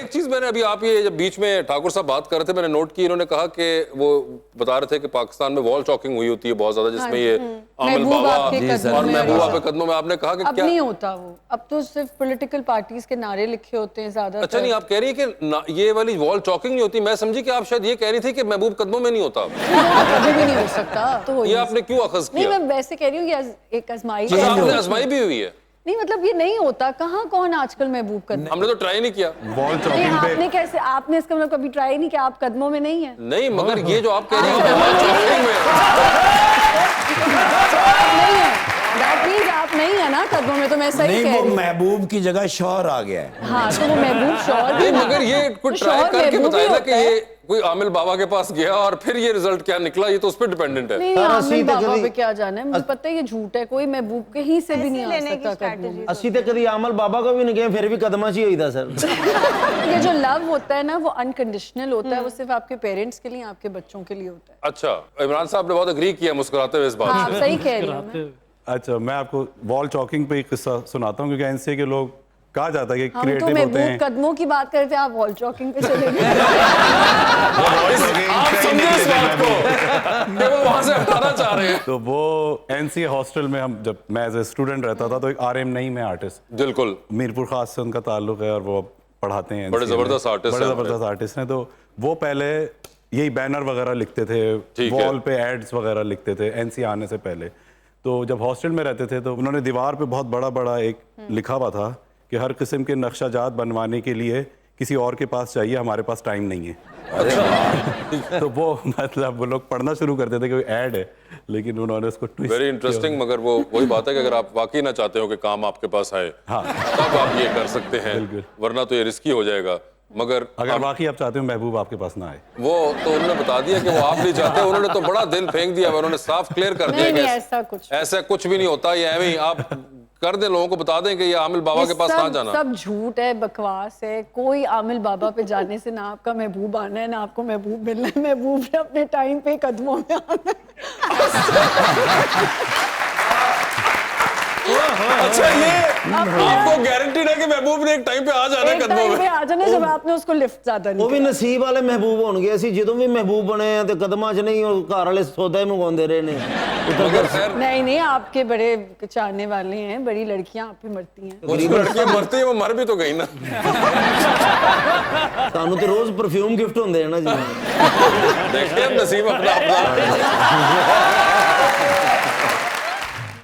एक चीज मैंने अभी आप ये जब बीच में ठाकुर साहब बात कर रहे थे मैंने नोट की, इन्होंने कहा कि वो बता रहे थे कि पाकिस्तान में वॉल चॉकिंग हुई होती है बहुत ज्यादा, जिसमें ये आमिल बाबा और महबूबा पे कदमों में, आपने कहा कि अब नहीं होता वो, अब तो सिर्फ पॉलिटिकल पार्टीज के नारे लिखे होते हैं ज्यादा। अच्छा नहीं, आप कह रही है कि ये वाली वॉल चॉकिंग नहीं होती, मैं समझी कि आप शायद ये कह रही थी कि महबूब कदमों में नहीं होता। कभी भी नहीं हो सकता। तो ये आपने क्यों अखज़ किया? नहीं, मैं वैसे कह रही हूँ कि एक आजमाइश है। आपने आजमाई भी हुई है? नहीं मतलब ये नहीं होता, कहाँ कौन आजकल महबूब कदम, हमने तो ट्राई नहीं किया। वॉल चॉकिंग पे आपने कैसे, आपने इसका मतलब कभी ट्राई नहीं किया, आप कदमों में नहीं है? नहीं, मगर ये जो आप कह रही हैं वॉल चॉकिंग में नहीं है, दैट मींस आप नहीं है ना कदमों में, तो मैं सही कह रही हूँ। वो महबूब की जगह शौहर आ गया है। हाँ तो वो महबूब शौहर भी, मगर ये कुछ ट्राई करके बताया ना कि ये कोई आमिल बाबा के पास गया और फिर ये रिजल्ट क्या निकला, ये तो उस पर डिपेंडेंट है। नहीं, आमिल बाबा पे क्या जाना है, मुझे पता है ये झूठ है, कोई महबूब कहीं से भी नहीं आ सकता कदमों में। ਅਸੀਂ ਤੇ ਕਦੀ ਆਮਲ ਬਾਬਾ ਕੋ ਵੀ ਨਹੀਂ ਗਏ, ਫਿਰ ਵੀ ਕਦਮਾਂ 'ਚ ਹੀ ਹੋਈਦਾ सर। ये जो लव होता है ना वो अनकंडीशनल होता है, वो सिर्फ आपके पेरेंट्स के लिए, आपके बच्चों के लिए होता है। अच्छा, इमरान साहब ने बहुत एग्री किया मुस्कुराते हुए इस बात हाँ, से। सही कह रही हूँ मैं। अच्छा, मैं आपको वॉल चॉकिंग पे एक किस्सा सुनाता हूँ, क्योंकि एनसीए के लोग कहा जाता है कि हम तो क्रिएटिव होते महबूब हैं। कदमों की बात कर रहे थे, आप वॉल चॉकिंग पे चले गए। आप समझे इस बात को कि वो वहां से हटाना चाह रहे हैं। तो वो एनसीए हॉस्टल में हम जब मैं एज ए स्टूडेंट रहता था, तो एक आरएम नहीं में आर्टिस्ट, बिल्कुल मीरपुर खास से उनका ताल्लुक है और वो पढ़ाते हैं। बड़े जबरदस्त आर्टिस्ट बड़े हैं जबरदस्त आर्टिस्ट हैं। तो वो पहले यही बैनर वगैरह लिखते थे, ठीक है। वॉल पे एड्स वगैरह लिखते थे एनसीए आने से पहले। तो जब हॉस्टल में रहते थे तो उन्होंने दीवार पे बहुत बड़ा बड़ा एक लिखा हुआ था कि हर किस्म के नक्शाजात बनवाने के लिए किसी और के पास चाहिए, हमारे पास टाइम नहीं है। अच्छा। तो वो मतलब वो लोग पढ़ना शुरू करते थे कि ऐड है, लेकिन उन्होंने उसको ट्विस्ट। Very interesting. मगर वो वही बात है कि अगर आप वाकई ना चाहते हो कि काम आपके पास आए, हाँ, तब आप ये कर सकते हैं, वरना तो ये रिस्की हो जाएगा। मगर अगर वाकई आप चाहते हो महबूब आपके पास ना आए, वो तो उन्होंने बता दिया कि वो आप नहीं चाहते, उन्होंने तो बड़ा दिल फेंक दिया, उन्होंने साफ क्लियर कर दिया कि ऐसा कुछ भी नहीं होता, ये एवं ही आप कर दें, लोगों को बता दें कि ये आमिल बाबा के पास कहाँ जाना। सब झूठ है, बकवास है, कोई आमिल बाबा पे जाने से ना आपका महबूब आना है ना आपको महबूब मिलना है, महबूब ने अपने टाइम पे कदमों में आना है। अच्छा, ये आपको गारंटीड है कि महबूब ने एक टाइम पे आ जाना है कदमों में? आ जाना जब आपने उसको लिफ्ट ज्यादा नहीं। ਉਹ ਵੀ ਨਸੀਬ ਵਾਲੇ ਮਹਿਬੂਬ ਹੋਣਗੇ। ਅਸੀਂ ਜਦੋਂ ਵੀ ਮਹਿਬੂਬ ਬਣੇ ਆ ਤੇ ਕਦਮਾਂ 'ਚ ਨਹੀਂ, ਉਹ ਘਰ ਵਾਲੇ ਸੌਦਾ ਹੀ ਮੰਗਵਾਉਂਦੇ ਰਹੇ ਨੇ। मगर खैर नहीं नहीं, आपके बड़े चाहने वाले हैं, बड़ी लड़कियां आप पे मरती हैं। वो जो लड़कियां मरती हैं वो मर भी तो गई ना। ਤੁਹਾਨੂੰ ਤੇ ਰੋਜ਼ ਪਰਫਿਊਮ ਗਿਫਟ ਹੁੰਦੇ ਆ ਨਾ ਜੀ। देखते हैं हम नसीब अपना अपना।